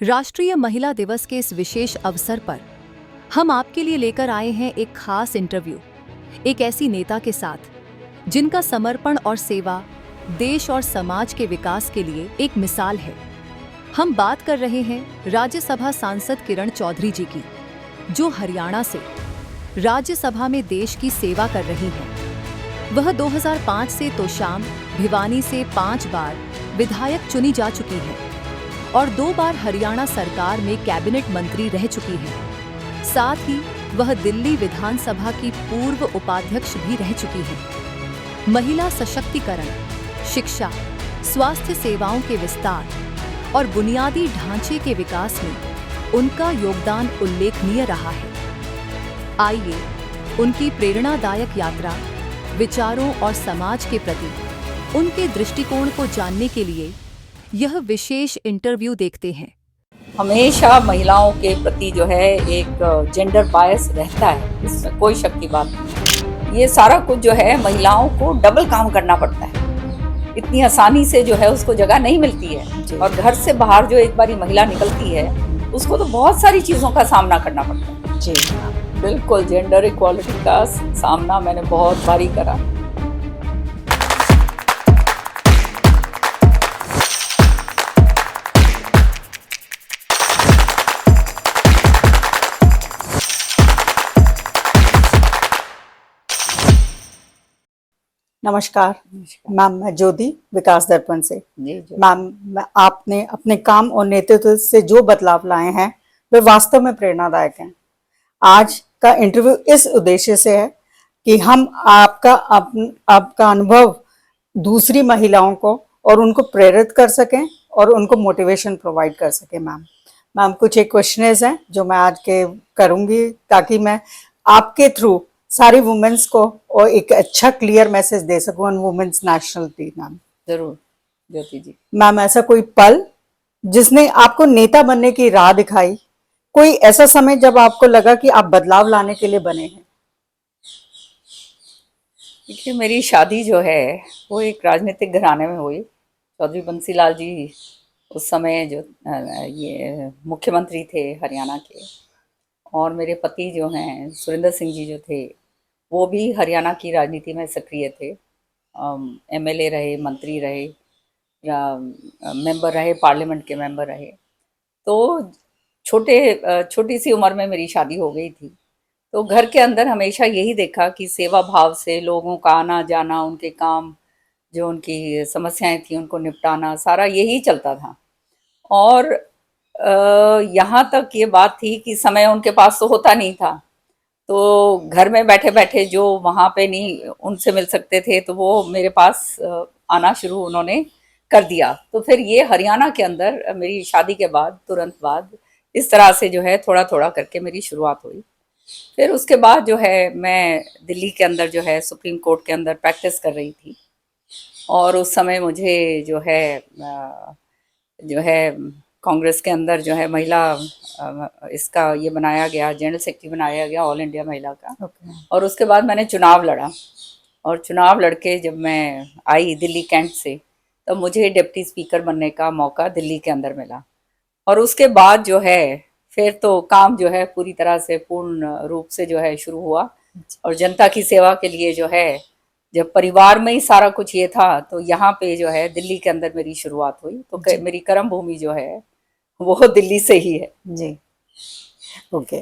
राष्ट्रीय महिला दिवस के इस विशेष अवसर पर हम आपके लिए लेकर आए हैं एक खास इंटरव्यू, एक ऐसी नेता के साथ जिनका समर्पण और सेवा देश और समाज के विकास के लिए एक मिसाल है। हम बात कर रहे हैं राज्यसभा सांसद किरण चौधरी जी की, जो हरियाणा से राज्यसभा में देश की सेवा कर रही हैं। वह 2005 से तोशाम, भिवानी से 5 बार विधायक चुनी जा चुकी हैं और 2 बार हरियाणा सरकार में कैबिनेट मंत्री रह चुकी हैं। साथ ही वह दिल्ली विधानसभा की पूर्व उपाध्यक्ष भी रह चुकी हैं। महिला सशक्तिकरण, शिक्षा, स्वास्थ्य सेवाओं के विस्तार और बुनियादी ढांचे के विकास में उनका योगदान उल्लेखनीय रहा है। आइए उनकी प्रेरणादायक यात्रा, विचारों और समाज के प्रति उनके दृष्टिकोण को जानने के लिए यह विशेष इंटरव्यू देखते हैं। हमेशा महिलाओं के प्रति जो है एक जेंडर बायस रहता है, इसमें कोई शक की बात नहीं। ये सारा कुछ जो है महिलाओं को डबल काम करना पड़ता है, इतनी आसानी से जो है उसको जगह नहीं मिलती है। और घर से बाहर जो एक बारी महिला निकलती है उसको तो बहुत सारी चीज़ों का सामना करना पड़ता है। जी बिल्कुल, जेंडर इक्वालिटी का सामना मैंने बहुत बारी करा। नमस्कार मैम, मैं ज्योति विकास दर्पण से। मैम, आपने अपने काम और नेतृत्व से जो बदलाव लाए हैं वे वास्तव में प्रेरणादायक हैं। आज का इंटरव्यू इस उद्देश्य से है कि हम आपका अनुभव दूसरी महिलाओं को और उनको प्रेरित कर सकें और उनको मोटिवेशन प्रोवाइड कर सकें। मैम कुछ एक क्वेश्चंस हैं जो मैं आज के करूंगी ताकि मैं आपके थ्रू सारी वुमेन्स को और एक अच्छा क्लियर मैसेज दे सकूं on women's national day. Ma'am जरूर ज्योति जी। मैम, ऐसा कोई पल जिसने आपको नेता बनने की राह दिखाई, कोई ऐसा समय जब आपको लगा कि आप बदलाव लाने के लिए बने हैं? देखिए, मेरी शादी जो है वो एक राजनीतिक घराने में हुई। चौधरी बंसीलाल जी उस समय जो ये मुख्यमंत्री थे हरियाणा के, और मेरे पति जो हैं सुरेंद्र सिंह जी जो थे वो भी हरियाणा की राजनीति में सक्रिय थे। एमएलए रहे, मंत्री रहे या मेंबर रहे, पार्लियामेंट के मेंबर रहे। तो छोटी सी उम्र में मेरी शादी हो गई थी। तो घर के अंदर हमेशा यही देखा कि सेवा भाव से लोगों का आना जाना, उनके काम, जो उनकी समस्याएं थी उनको निपटाना, सारा यही चलता था। और यहाँ तक ये बात थी कि समय उनके पास तो होता नहीं था, तो घर में बैठे बैठे जो वहाँ पे नहीं उनसे मिल सकते थे तो वो मेरे पास आना शुरू उन्होंने कर दिया। तो फिर ये हरियाणा के अंदर मेरी शादी के बाद तुरंत बाद इस तरह से जो है थोड़ा थोड़ा करके मेरी शुरुआत हुई। फिर उसके बाद जो है मैं दिल्ली के अंदर जो है सुप्रीम कोर्ट के अंदर प्रैक्टिस कर रही थी, और उस समय मुझे जो है कांग्रेस के अंदर जो है महिला इसका ये बनाया गया, जनरल सेक्रेटरी बनाया गया ऑल इंडिया महिला का। और उसके बाद मैंने चुनाव लड़ा, और चुनाव लड़के जब मैं आई दिल्ली कैंट से, तो मुझे डिप्टी स्पीकर बनने का मौका दिल्ली के अंदर मिला। और उसके बाद जो है फिर तो काम जो है पूरी तरह से पूर्ण रूप से जो है शुरू हुआ। और जनता की सेवा के लिए जो है, जब परिवार में ही सारा कुछ ये था, तो यहाँ पे जो है दिल्ली के अंदर मेरी शुरुआत हुई। तो मेरी कर्म भूमि जो है वो दिल्ली से ही है। जी, ओके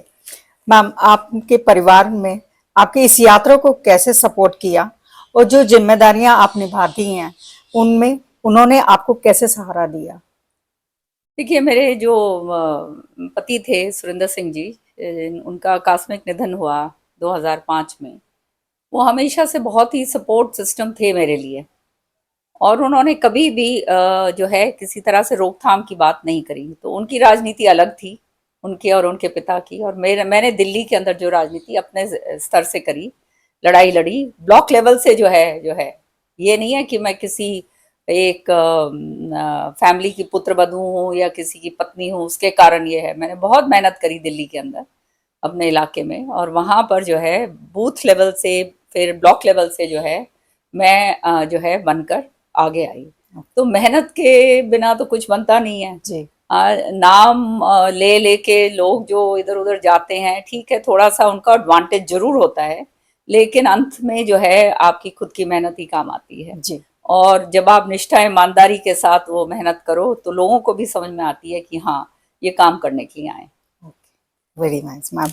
मैम, आपके परिवार में आपकी इस यात्रा को कैसे सपोर्ट किया और जो जिम्मेदारियां आप निभाती हैं उनमें उन्होंने आपको कैसे सहारा दिया? देखिए, मेरे जो पति थे सुरेंद्र सिंह जी, उनका आकस्मिक निधन हुआ 2005 में। वो हमेशा से बहुत ही सपोर्ट सिस्टम थे मेरे लिए, और उन्होंने कभी भी जो है किसी तरह से रोकथाम की बात नहीं करी। तो उनकी राजनीति अलग थी, उनके और उनके पिता की, और मैंने दिल्ली के अंदर जो राजनीति अपने स्तर से करी, लड़ाई लड़ी ब्लॉक लेवल से जो है ये नहीं है कि मैं किसी एक फैमिली की पुत्र वधू हूँ या किसी की पत्नी हूँ, उसके कारण ये है। मैंने बहुत मेहनत करी दिल्ली के अंदर अपने इलाके में, और वहाँ पर जो है बूथ लेवल से फिर ब्लॉक लेवल से जो है मैं जो है बनकर आगे आई। तो मेहनत के बिना तो कुछ बनता नहीं है जी। नाम ले लेके लोग जो इधर उधर जाते हैं, ठीक है, थोड़ा सा उनका एडवांटेज जरूर होता है, लेकिन अंत में जो है आपकी खुद की मेहनत ही काम आती है। जी। और जब आप निष्ठा ईमानदारी के साथ वो मेहनत करो तो लोगों को भी समझ में आती है कि हाँ, ये काम करने के लिए आए। Very nice ma'am.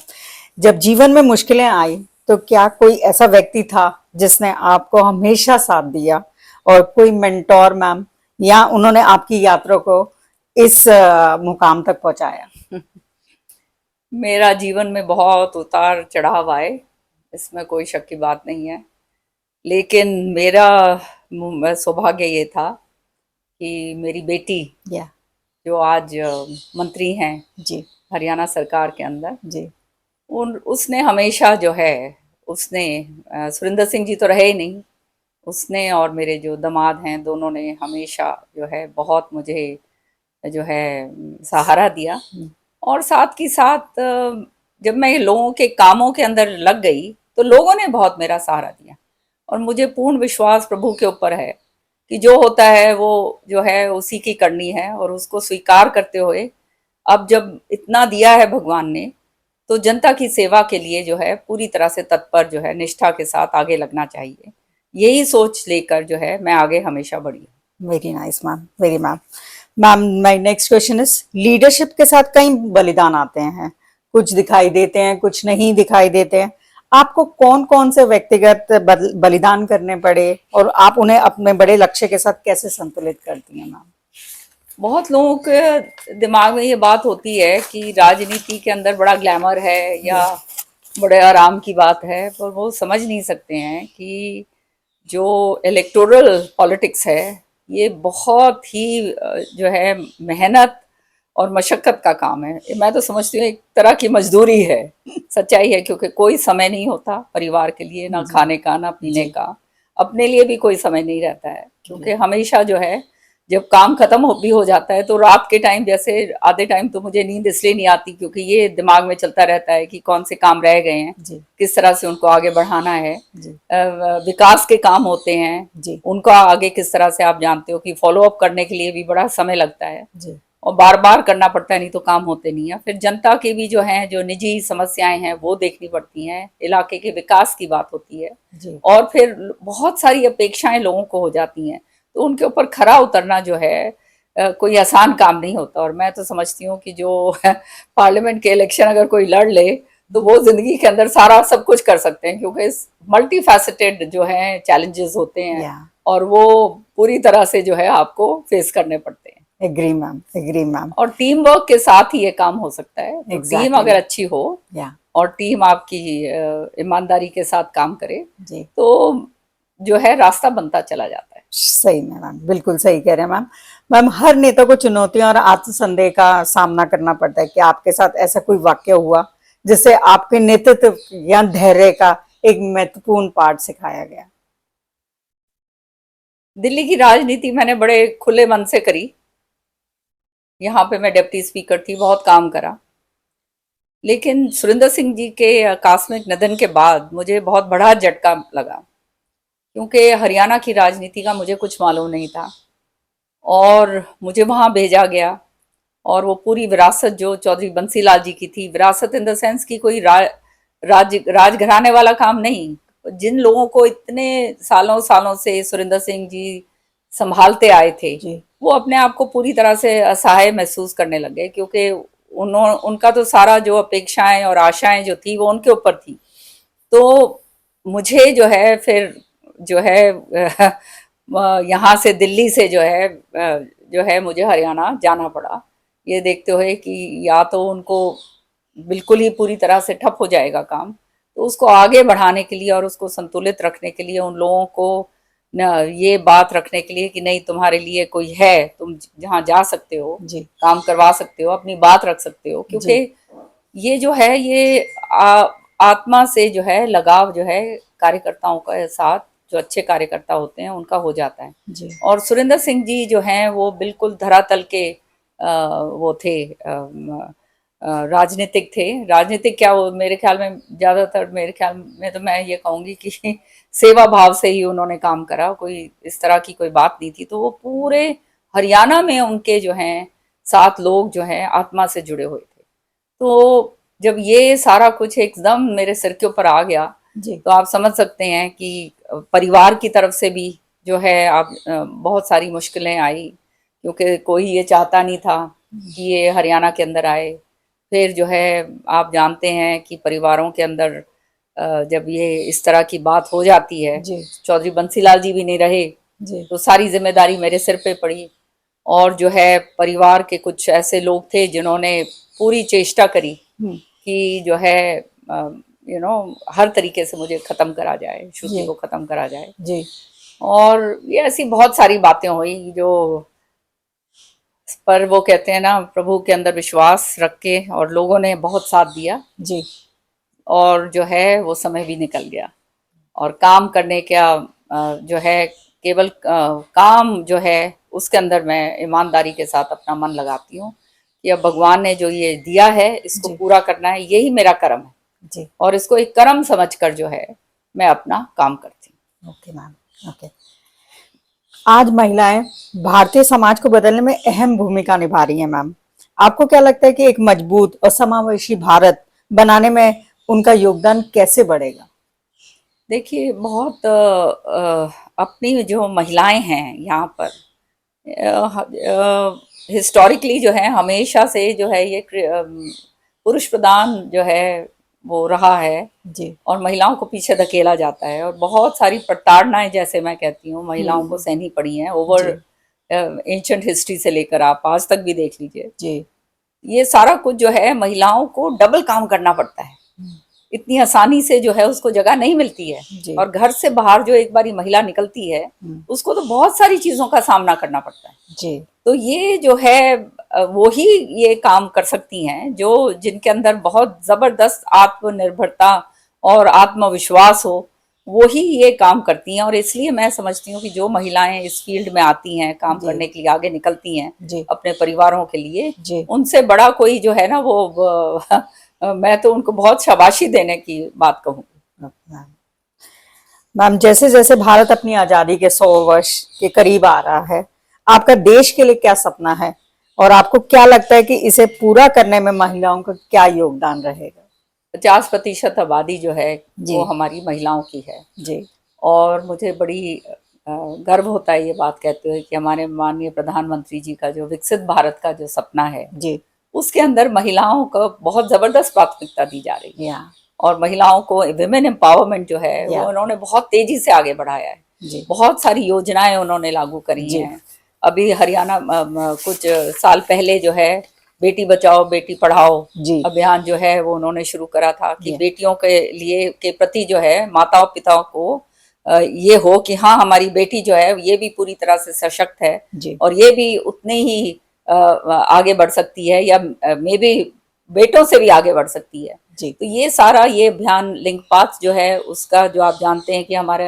जब जीवन में मुश्किलें आई तो क्या कोई ऐसा व्यक्ति था जिसने आपको हमेशा साथ दिया, और कोई मेंटोर मैम, या उन्होंने आपकी यात्रा को इस मुकाम तक पहुंचाया? मेरा जीवन में बहुत उतार चढ़ाव आए, इसमें कोई शक की बात नहीं है, लेकिन मेरा सौभाग्य ये था कि मेरी बेटी या जो आज मंत्री हैं जी हरियाणा सरकार के अंदर, जी उसने हमेशा जो है, उसने सुरिंदर सिंह जी तो रहे ही नहीं, उसने और मेरे जो दामाद हैं दोनों ने हमेशा जो है बहुत मुझे जो है सहारा दिया। और साथ ही साथ जब मैं लोगों के कामों के अंदर लग गई तो लोगों ने बहुत मेरा सहारा दिया, और मुझे पूर्ण विश्वास प्रभु के ऊपर है कि जो होता है वो जो है उसी की करनी है, और उसको स्वीकार करते हुए अब जब इतना दिया है भगवान ने, तो जनता की सेवा के लिए जो है पूरी तरह से तत्पर जो है निष्ठा के साथ आगे लगना चाहिए। यही सोच लेकर जो है मैं आगे हमेशा बढ़ी हूँ। Very nice ma'am, very ma'am. Ma'am, my next question is, leadership के साथ कई बलिदान आते हैं, कुछ दिखाई देते हैं, कुछ नहीं दिखाई देते हैं। आपको कौन कौन से व्यक्तिगत बलिदान करने पड़े, और आप उन्हें अपने बड़े लक्ष्य के साथ कैसे संतुलित करती हैं मैम? बहुत लोगों के दिमाग में ये बात होती है कि राजनीति के अंदर बड़ा ग्लैमर है या बड़े आराम की बात है, पर वो समझ नहीं सकते हैं कि जो इलेक्टोरल पॉलिटिक्स है ये बहुत ही जो है मेहनत और मशक्कत का काम है। मैं तो समझती हूँ एक तरह की मजदूरी है, सच्चाई है, क्योंकि कोई समय नहीं होता परिवार के लिए, ना खाने का ना पीने का, अपने लिए भी कोई समय नहीं रहता है, क्योंकि हमेशा जो है जब काम खत्म भी हो जाता है तो रात के टाइम, जैसे आधे टाइम तो मुझे नींद इसलिए नहीं आती क्योंकि ये दिमाग में चलता रहता है कि कौन से काम रह गए हैं, किस तरह से उनको आगे बढ़ाना है। विकास के काम होते हैं, उनका आगे किस तरह से, आप जानते हो कि फॉलो अप करने के लिए भी बड़ा समय लगता है और बार बार करना पड़ता है, नहीं तो काम होते नहीं है। फिर जनता के भी जो हैं, जो निजी समस्याएं हैं वो देखनी पड़ती हैं, इलाके के विकास की बात होती है, और फिर बहुत सारी अपेक्षाएं लोगों को हो जाती हैं, तो उनके ऊपर खरा उतरना जो है कोई आसान काम नहीं होता। और मैं तो समझती हूँ कि जो पार्लियामेंट के इलेक्शन अगर कोई लड़ ले तो वो जिंदगी के अंदर सारा सब कुछ कर सकते हैं, क्योंकि मल्टी फैसेटेड जो है चैलेंजेस होते हैं और वो पूरी तरह से जो है आपको फेस करने पड़ते हैं। Agree ma'am, agree ma'am. और टीम वर्क के साथ ही ये काम हो सकता है। तो टीम अगर अच्छी हो और टीम आपकी ईमानदारी के साथ काम करे तो जो है रास्ता बनता चला जाता है। सही में मैम, बिल्कुल सही कह रहे हैं मैम। मैम, हर नेता को चुनौतियों और आत्मसंदेह का सामना करना पड़ता है। कि आपके साथ ऐसा कोई वाक्य हुआ जिससे आपके नेतृत्व या धैर्य का एक महत्वपूर्ण पाठ सिखाया गया? दिल्ली की राजनीति मैंने बड़े खुले मन से करी। यहाँ पे मैं डिप्टी स्पीकर थी, बहुत काम करा, लेकिन सुरिंदर सिंह जी के आकस्मिक निधन के बाद मुझे बहुत बड़ा झटका लगा, क्योंकि हरियाणा की राजनीति का मुझे कुछ मालूम नहीं था और मुझे वहाँ भेजा गया। और वो पूरी विरासत जो चौधरी बंसीलाल जी की थी, विरासत इन द सेंस की कोई राजघराने वाला काम नहीं, जिन लोगों को इतने सालों सालों से सुरिंदर सिंह जी संभालते आए थे, वो अपने आप को पूरी तरह से असहाय महसूस करने लगे, क्योंकि उनका तो सारा जो अपेक्षाएं और आशाएं जो थी वो उनके ऊपर थी। तो मुझे जो है फिर जो है यहाँ से दिल्ली से जो है मुझे हरियाणा जाना पड़ा, ये देखते हुए कि या तो उनको बिल्कुल ही पूरी तरह से ठप हो जाएगा काम, तो उसको आगे बढ़ाने के लिए और उसको संतुलित रखने के लिए, उन लोगों को ये बात रखने के लिए कि नहीं, तुम्हारे लिए कोई है, तुम जहाँ जा सकते हो, काम करवा सकते हो, अपनी बात रख सकते हो, क्योंकि ये जो है ये आत्मा से जो है लगाव जो है कार्यकर्ताओं के साथ, जो अच्छे कार्यकर्ता होते हैं उनका हो जाता है। और सुरिंदर सिंह जी जो हैं वो बिल्कुल धरातल के वो थे, राजनीतिक थे। राजनीतिक क्या, वो मेरे ख्याल में ज़्यादातर, मेरे ख्याल में तो मैं ये कहूँगी कि सेवा भाव से ही उन्होंने काम करा, कोई इस तरह की कोई बात नहीं थी। तो वो पूरे हरियाणा में उनके जो हैं 7 लोग जो हैं आत्मा से जुड़े हुए थे। तो जब ये सारा कुछ एकदम मेरे सिर के ऊपर आ गया जी तो आप समझ सकते हैं कि परिवार की तरफ से भी जो है आप बहुत सारी मुश्किलें आई, क्योंकि कोई ये चाहता नहीं था कि ये हरियाणा के अंदर आए। फिर जो है आप जानते हैं कि परिवारों के अंदर जब ये इस तरह की बात हो जाती है, जी चौधरी बंसीलाल जी भी नहीं रहे जी तो सारी जिम्मेदारी मेरे सिर पे पड़ी। और जो है परिवार के कुछ ऐसे लोग थे जिन्होंने पूरी चेष्टा करी हम्म, कि जो है हर तरीके से मुझे ख़त्म करा जाए, श्रुति जी को ख़त्म करा जाए। जी और ये ऐसी बहुत सारी बातें हुई जो, पर वो कहते हैं ना, प्रभु के अंदर विश्वास रख के और लोगों ने बहुत साथ दिया जी और जो है वो समय भी निकल गया। और काम करने का जो है केवल काम जो है उसके अंदर मैं ईमानदारी के साथ अपना मन लगाती हूँ कि अब भगवान ने जो ये दिया है इसको जी पूरा करना है, यही मेरा कर्म है जी और इसको एक कर्म समझकर जो है मैं अपना काम करती हूँ। Okay ma'am, okay. आज महिलाएं भारतीय समाज को बदलने में अहम भूमिका निभा रही हैं मैम। आपको क्या लगता है कि एक मजबूत और समावेशी भारत बनाने में उनका योगदान कैसे बढ़ेगा? देखिए, बहुत अपनी जो महिलाएं हैं यहाँ पर हिस्टोरिकली जो है हमेशा से जो है ये पुरुष प्रधान जो है वो रहा है जी और महिलाओं को पीछे धकेला जाता है और बहुत सारी प्रताड़नाएं, जैसे मैं कहती हूँ, महिलाओं को सहनी पड़ी हैं ओवर एंशंट हिस्ट्री से लेकर आप आज तक भी देख लीजिए। जी ये सारा कुछ जो है महिलाओं को डबल काम करना पड़ता है, इतनी आसानी से जो है उसको जगह नहीं मिलती है। जी और घर से बाहर जो एक बारी महिला निकलती है उसको तो बहुत सारी चीजों का सामना करना पड़ता है। जी तो ये जो है वो ही ये काम कर सकती हैं जो जिनके अंदर बहुत जबरदस्त आत्मनिर्भरता और आत्मविश्वास हो, वो ही ये काम करती हैं। और इसलिए मैं समझती हूँ कि जो महिलाएं इस फील्ड में आती हैं, काम जी करने के लिए आगे निकलती हैं जी अपने परिवारों के लिए, जी उनसे बड़ा कोई जो है ना वो मैं तो उनको बहुत शाबाशी देने की बात कहूँगी। मैम, मैम जैसे जैसे भारत अपनी आजादी के 100 वर्ष के करीब आ रहा है, आपका देश के लिए क्या सपना है और आपको क्या लगता है कि इसे पूरा करने में महिलाओं का क्या योगदान रहेगा? 50% आबादी जो है जी वो हमारी महिलाओं की है जी और मुझे बड़ी गर्व होता है ये बात कहते हुए कि हमारे माननीय प्रधानमंत्री जी का जो विकसित भारत का जो सपना है जी उसके अंदर महिलाओं को बहुत जबरदस्त प्राथमिकता दी जा रही है। या और महिलाओं को विमेन एम्पावरमेंट जो है वो उन्होंने बहुत तेजी से आगे बढ़ाया है। जी बहुत सारी योजनाएं उन्होंने लागू करी जी हैं। अभी हरियाणा कुछ साल पहले जो है बेटी बचाओ बेटी पढ़ाओ जी अभियान जो है वो उन्होंने शुरू करा था कि जी बेटियों के लिए के प्रति जो है माताओं पिताओं को ये हो कि हाँ हमारी बेटी जो है ये भी पूरी तरह से सशक्त है जी और ये भी उतने ही आगे बढ़ सकती है या मे बी बेटों से भी आगे बढ़ सकती है। जी तो ये सारा ये अभियान लिंक पाथ जो है उसका जो आप जानते हैं कि हमारे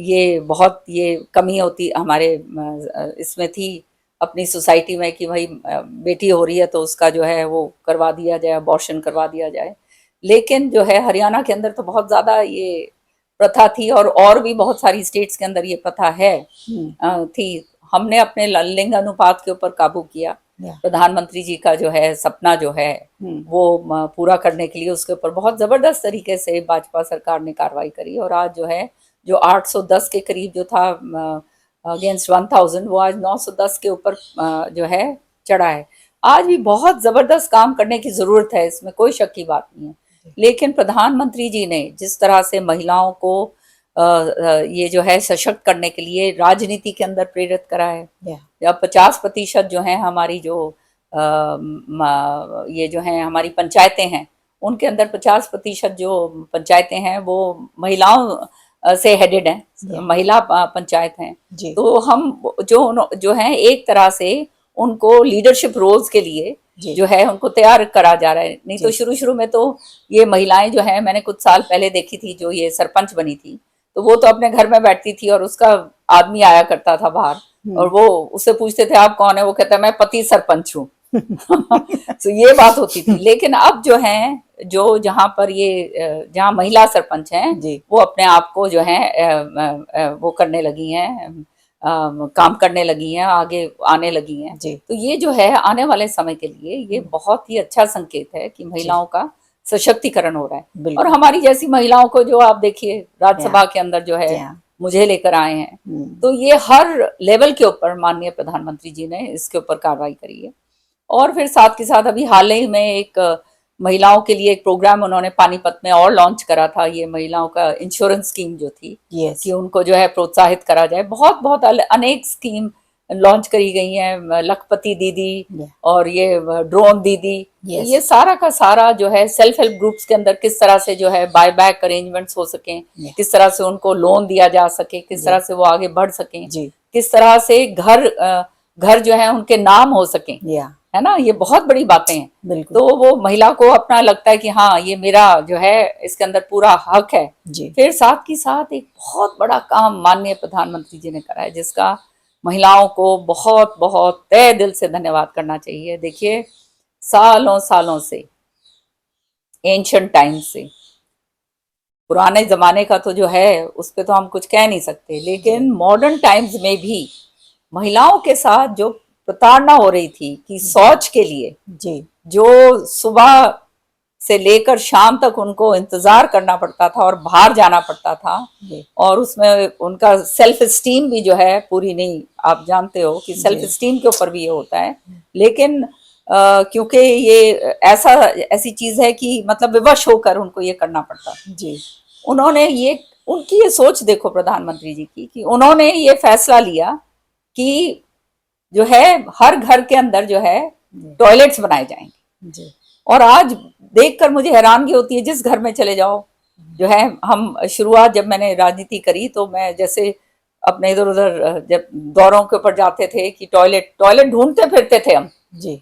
ये बहुत ये कमी होती हमारे इसमें थी अपनी सोसाइटी में कि भाई बेटी हो रही है तो उसका जो है वो करवा दिया जाए, अबॉर्शन करवा दिया जाए। लेकिन जो है हरियाणा के अंदर तो बहुत ज़्यादा ये प्रथा थी और भी बहुत सारी स्टेट्स के अंदर ये प्रथा है थी। हमने अपने लिंग अनुपात के ऊपर काबू किया। प्रधानमंत्री जी का जो है सपना जो है वो पूरा करने के लिए उसके ऊपर बहुत ज़बरदस्त तरीके से भाजपा सरकार ने कार्रवाई करी और आज जो है जो 810 के करीब जो था अगेंस्ट 1000 वो आज 910 के ऊपर जो है चढ़ा है। आज भी बहुत ज़बरदस्त काम करने की ज़रूरत है, इसमें कोई शक की बात नहीं है। लेकिन प्रधानमंत्री जी ने जिस तरह से महिलाओं को ये जो है सशक्त करने के लिए राजनीति के अंदर प्रेरित करा है। या 50% जो है हमारी जो ये जो है हमारी पंचायतें हैं उनके अंदर 50% जो पंचायतें हैं वो महिलाओं से हेडेड हैं, महिला पंचायत हैं। तो हम जो हैं एक तरह से उनको लीडरशिप रोल्स के लिए जो है उनको तैयार करा जा रहा है। नहीं तो शुरू में तो ये महिलाएं जो है मैंने कुछ साल पहले देखी थी, जो ये सरपंच बनी थी तो वो तो अपने घर में बैठती थी और उसका आदमी आया करता था बाहर और वो उससे पूछते थे आप कौन है, वो कहता है मैं पति सरपंच हूँ। तो ये बात होती थी। लेकिन अब जो है जो जहाँ पर ये जहाँ महिला सरपंच हैं वो अपने आप को जो है वो करने लगी हैं, काम करने लगी हैं, आगे आने लगी हैं। जी तो ये जो है आने वाले समय के लिए ये बहुत ही अच्छा संकेत है कि महिलाओं का सशक्तिकरण हो रहा है। और बिल्कुल हमारी जैसी महिलाओं को जो आप देखिए राज्यसभा के अंदर जो है या मुझे लेकर आए हैं, तो ये हर लेवल के ऊपर माननीय प्रधानमंत्री जी ने इसके ऊपर कार्रवाई करी है। और फिर साथ के साथ अभी हाल ही में एक महिलाओं के लिए एक प्रोग्राम उन्होंने पानीपत में और लॉन्च करा था, ये महिलाओं का इंश्योरेंस स्कीम जो थी यस कि उनको जो है प्रोत्साहित करा जाए। बहुत बहुत अनेक स्कीम लॉन्च करी गई हैं, लखपति दीदी और ये ड्रोन दीदी, Yes. ये सारा का सारा जो है सेल्फ हेल्प ग्रुप्स के अंदर किस तरह से जो है बाय बैक अरेंजमेंट्स हो सकें, किस तरह से उनको लोन दिया जा सके, किस तरह से वो आगे बढ़ सकें, किस तरह से घर जो है उनके नाम हो सकें, है ना, ये बहुत बड़ी बातें हैं। तो वो महिला को अपना लगता है कि हाँ ये मेरा जो है इसके अंदर पूरा हक है। फिर साथ की साथ एक बहुत बड़ा काम माननीय प्रधानमंत्री जी ने करा है, जिसका महिलाओं को बहुत बहुत तहे दिल से धन्यवाद करना चाहिए। देखिए सालों सालों से, एंशिएंट टाइम से, पुराने जमाने का तो जो है उस पर तो हम कुछ कह नहीं सकते, लेकिन मॉडर्न टाइम्स में भी महिलाओं के साथ जो प्रताड़ना हो रही थी कि शौच के लिए जो सुबह से लेकर शाम तक उनको इंतजार करना पड़ता था और बाहर जाना पड़ता था, और उसमें उनका सेल्फ स्टीम भी जो है पूरी नहीं, आप जानते हो कि सेल्फ स्टीम के ऊपर भी ये होता है। लेकिन क्योंकि ये ऐसी चीज है कि मतलब विवश होकर उनको ये करना पड़ता जी। उन्होंने ये, उनकी ये सोच देखो प्रधानमंत्री जी की, कि उन्होंने ये फैसला लिया कि जो है हर घर के अंदर जो है टॉयलेट्स बनाए जाएंगे जी। और आज देखकर मुझे हैरानगी होती है, जिस घर में चले जाओ जो है, हम शुरुआत जब मैंने राजनीति करी तो मैं जैसे अपने इधर उधर जब दौरों के ऊपर जाते थे कि टॉयलेट ढूंढते फिरते थे हम जी।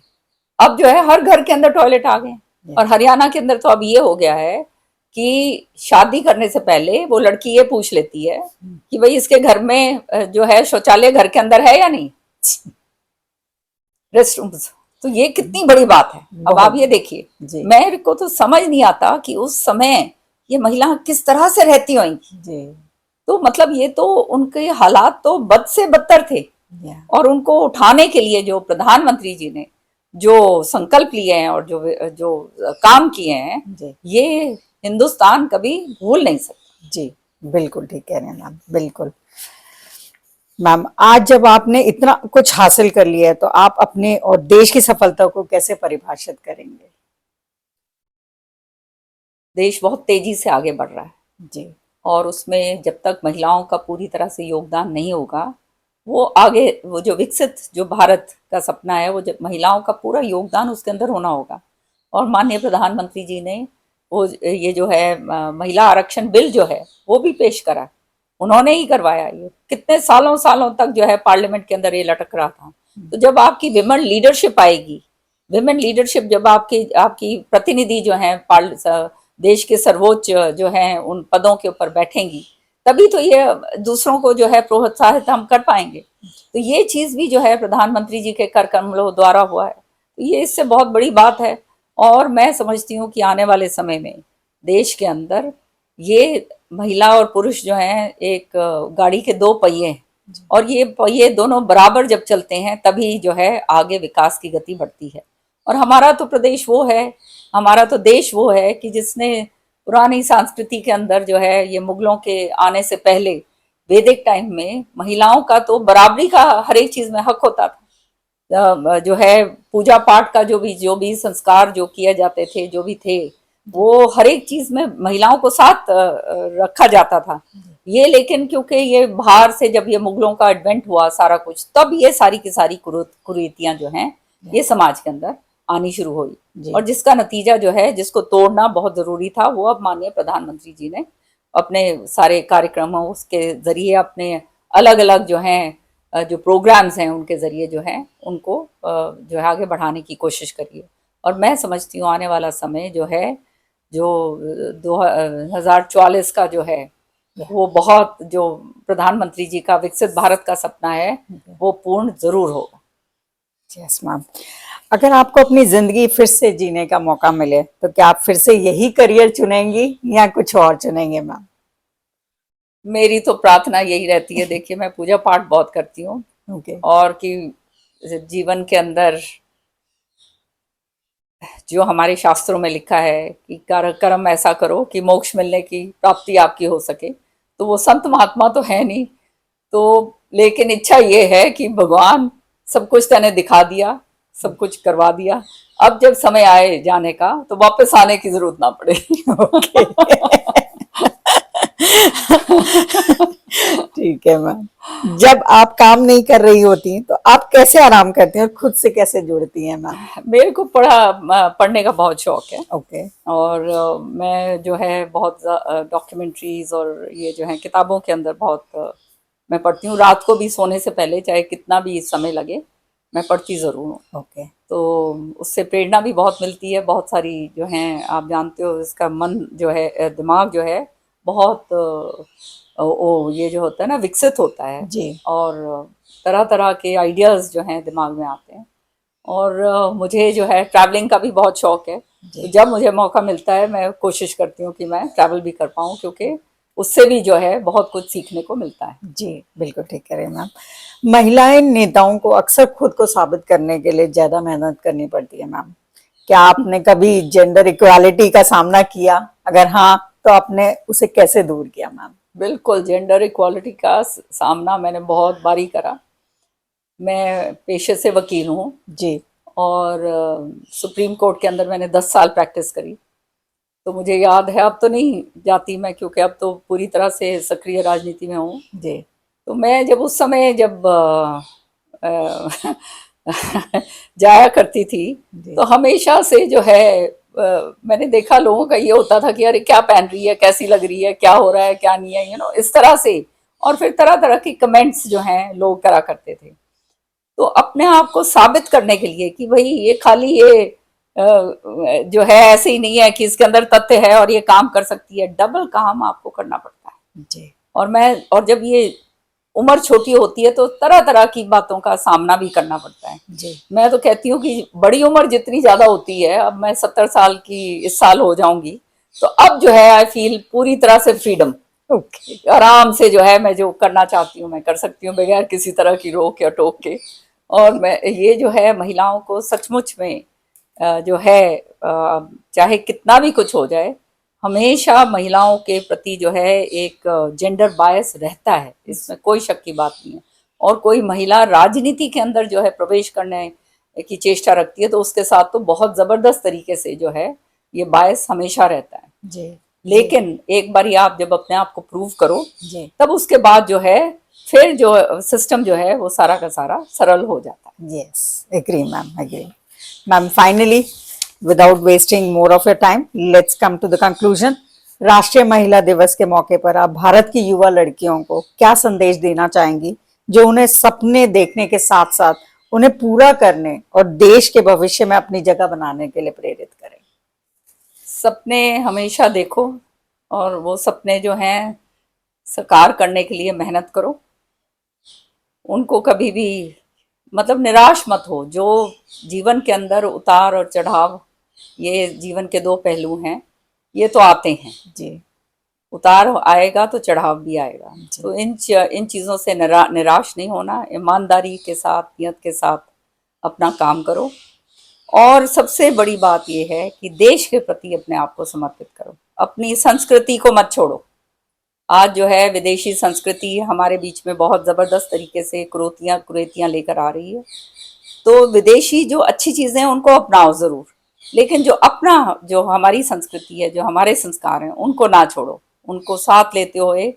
अब जो है हर घर के अंदर टॉयलेट आ गए। और हरियाणा के अंदर तो अब ये हो गया है कि शादी करने से पहले वो लड़की ये पूछ लेती है कि भाई इसके घर में जो है शौचालय घर के अंदर है या नहीं, रेस्ट रूम। तो ये कितनी बड़ी बात है। अब आप ये देखिए, मेरे को तो समझ नहीं आता कि उस समय ये महिला किस तरह से रहती होंगी। तो मतलब ये तो उनके हालात तो बद से बदतर थे, और उनको उठाने के लिए जो प्रधानमंत्री जी ने जो संकल्प लिए हैं और जो काम किए हैं, ये हिंदुस्तान कभी भूल नहीं सकता जी। बिल्कुल ठीक कह रहे हैं मैम, बिल्कुल। मैम आज जब आपने इतना कुछ हासिल कर लिया है तो आप अपने और देश की सफलता को कैसे परिभाषित करेंगे? देश बहुत तेजी से आगे बढ़ रहा है जी, और उसमें जब तक महिलाओं का पूरी तरह से योगदान नहीं होगा, वो आगे, वो जो विकसित जो भारत का सपना है, वो जब महिलाओं का पूरा योगदान उसके अंदर होना होगा। और माननीय प्रधानमंत्री जी ने वो ये जो है महिला आरक्षण बिल जो है वो भी पेश करा, उन्होंने ही करवाया। ये कितने सालों सालों तक जो है पार्लियामेंट के अंदर ये लटक रहा था। तो जब आपकी विमेन लीडरशिप आएगी, विमेन लीडरशिप जब आपकी प्रतिनिधि जो है देश के सर्वोच्च जो है उन पदों के ऊपर बैठेंगी, तभी तो ये दूसरों को जो है प्रोत्साहित हम कर पाएंगे। तो ये चीज भी जो है प्रधानमंत्री जी के कर कमलों द्वारा हुआ है, तो ये इससे बहुत बड़ी बात है। और मैं समझती हूँ कि आने वाले समय में देश के अंदर ये महिला और पुरुष जो हैं एक गाड़ी के दो पहिए हैं, और ये पहिए दोनों बराबर जब चलते हैं तभी जो है आगे विकास की गति बढ़ती है। और हमारा तो प्रदेश वो है, हमारा तो देश वो है कि जिसने पुरानी संस्कृति के अंदर जो है, ये मुगलों के आने से पहले वैदिक टाइम में महिलाओं का तो बराबरी का हर एक चीज में हक होता था। जो है पूजा पाठ का जो भी संस्कार जो किए जाते थे, जो भी थे, वो हर एक चीज में महिलाओं को साथ रखा जाता था। ये लेकिन क्योंकि ये बाहर से जब ये मुगलों का एडवेंट हुआ सारा कुछ, तब ये सारी की सारी कुरीतियां जो हैं ये समाज के अंदर आनी शुरू हुई, और जिसका नतीजा जो है, जिसको तोड़ना बहुत जरूरी था, वो अब माननीय प्रधानमंत्री जी ने अपने सारे कार्यक्रमों उसके जरिए, अपने अलग अलग जो हैं जो प्रोग्राम्स हैं उनके जरिए जो है उनको जो है आगे बढ़ाने की कोशिश करी है। और मैं समझती हूँ आने वाला समय जो है, जो 2044 का जो है, वो बहुत, जो प्रधानमंत्री जी का विकसित भारत का सपना है, वो पूर्ण जरूर होगा। Yes ma'am. अगर आपको अपनी जिंदगी फिर से जीने का मौका मिले तो क्या आप फिर से यही करियर चुनेंगी या कुछ और चुनेंगे मैम? मेरी तो प्रार्थना यही रहती है, देखिए मैं पूजा पाठ बहुत करती हूँ, ओके और कि जीवन के अंदर जो हमारे शास्त्रों में लिखा है कि कर्म ऐसा करो कि मोक्ष मिलने की प्राप्ति आपकी हो सके। तो वो संत महात्मा तो है नहीं, तो लेकिन इच्छा ये है कि भगवान सब कुछ तूने दिखा दिया, सब कुछ करवा दिया, अब जब समय आए जाने का तो वापस आने की जरूरत ना पड़े। ओके ठीक है मैम। जब आप काम नहीं कर रही होती तो आप कैसे आराम करती हैं और खुद से कैसे जुड़ती हैं मैम? मेरे को पढ़ने का बहुत शौक है। ओके और मैं जो है बहुत डॉक्यूमेंट्रीज और ये जो है किताबों के अंदर बहुत मैं पढ़ती हूँ। रात को भी सोने से पहले चाहे कितना भी समय लगे मैं पढ़ती ज़रूर हूँ। ओके तो उससे प्रेरणा भी बहुत मिलती है। बहुत सारी जो हैं, आप जानते हो, इसका मन जो है, दिमाग जो है बहुत ये जो होता है ना, विकसित होता है जी और तरह तरह के आइडियाज़ जो हैं दिमाग में आते हैं। और मुझे जो है ट्रैवलिंग का भी बहुत शौक है। तो जब मुझे मौका मिलता है मैं कोशिश करती हूँ कि मैं ट्रैवल भी कर पाऊँ, क्योंकि उससे भी जो है बहुत कुछ सीखने को मिलता है। जी बिल्कुल ठीक कह रहे हैं मैम। महिलाएं नेताओं को अक्सर खुद को साबित करने के लिए ज्यादा मेहनत करनी पड़ती है मैम। क्या आपने कभी जेंडर इक्वालिटी का सामना किया? अगर हाँ तो आपने उसे कैसे दूर किया मैम? बिल्कुल, जेंडर इक्वालिटी का सामना मैंने बहुत बारी करा। मैं पेशे से वकील हूँ जी और सुप्रीम कोर्ट के अंदर मैंने 10 साल प्रैक्टिस करी। तो मुझे याद है, अब तो नहीं जाती मैं क्योंकि अब तो पूरी तरह से सक्रिय राजनीति में हूँ। जी तो मैं जब उस समय जब अ, जाया करती थी तो हमेशा से जो है मैंने देखा लोगों का ये होता था कि अरे क्या पहन रही है, कैसी लग रही है, क्या हो रहा है, क्या नहीं है, इस तरह से। और फिर तरह तरह की कमेंट्स जो हैं लोग करा करते थे। तो अपने आप को साबित करने के लिए कि भाई ये खाली ये जो है ऐसे ही नहीं है कि इसके अंदर तथ्य है और ये काम कर सकती है, डबल काम आपको करना पड़ता है। जी और जब ये उम्र छोटी होती है तो तरह तरह की बातों का सामना भी करना पड़ता है। जी मैं तो कहती हूँ कि बड़ी उम्र जितनी ज्यादा होती है, अब मैं 70 साल की इस साल हो जाऊंगी, तो अब जो है आई फील पूरी तरह से फ्रीडम। ओके आराम से जो है मैं जो करना चाहती हूँ मैं कर सकती हूँ बगैर किसी तरह की रोक या टोक के। और मैं ये जो है महिलाओं को सचमुच में जो है चाहे कितना भी कुछ हो जाए, हमेशा महिलाओं के प्रति जो है एक जेंडर बायस रहता है, इसमें कोई शक की बात नहीं है। और कोई महिला राजनीति के अंदर जो है प्रवेश करने की चेष्टा रखती है तो उसके साथ तो बहुत जबरदस्त तरीके से जो है ये बायस हमेशा रहता है। जी लेकिन एक बार आप जब अपने आप को प्रूव करो जी तब उसके बाद जो है फिर जो सिस्टम जो है वो सारा का सारा सरल हो जाता है। yes agree ma'am agree ma'am finally without wasting more of your time let's come to the conclusion राष्ट्रीय महिला दिवस के मौके पर आप भारत की युवा लड़कियों को क्या संदेश देना चाहेंगी जो उन्हें सपने देखने के साथ साथ उन्हें पूरा करने और देश के भविष्य में अपनी जगह बनाने के लिए प्रेरित करें? सपने हमेशा देखो और वो सपने जो हैं साकार करने के लिए मेहनत करो। उनको कभी भी मतलब निराश मत हो। जो जीवन के अंदर उतार और चढ़ाव, ये जीवन के दो पहलू हैं, ये तो आते हैं। जी उतार आएगा तो चढ़ाव भी आएगा। तो इन चीज़ों से निराश नहीं होना, ईमानदारी के साथ, नियत के साथ अपना काम करो। और सबसे बड़ी बात यह है कि देश के प्रति अपने आप को समर्पित करो, अपनी संस्कृति को मत छोड़ो। आज जो है विदेशी संस्कृति हमारे बीच में बहुत ज़बरदस्त तरीके से कुरीतियाँ लेकर आ रही है। तो विदेशी जो अच्छी चीज़ें हैं उनको अपनाओ ज़रूर, लेकिन जो हमारी संस्कृति है, जो हमारे संस्कार हैं, उनको ना छोड़ो। उनको साथ लेते हुए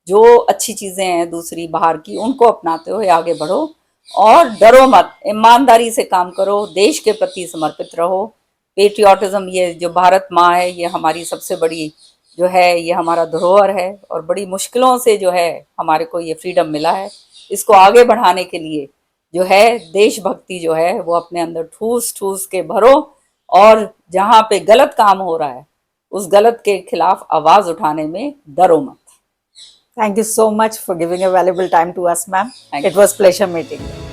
जो अच्छी चीज़ें हैं दूसरी बाहर की, उनको अपनाते हुए आगे बढ़ो। और डरो मत, ईमानदारी से काम करो, देश के प्रति समर्पित रहो। पेट्रियाटिज्म, ये जो भारत माँ है, ये हमारी सबसे बड़ी जो है, ये हमारा धरोहर है और बड़ी मुश्किलों से जो है हमारे को ये फ्रीडम मिला है। इसको आगे बढ़ाने के लिए जो है देशभक्ति जो है वो अपने अंदर ठूस ठूस के भरो। और जहाँ पे गलत काम हो रहा है उस गलत के खिलाफ आवाज उठाने में डरो मत। Thank you so much for giving a valuable time to us, ma'am. Thank It was pleasure meeting you.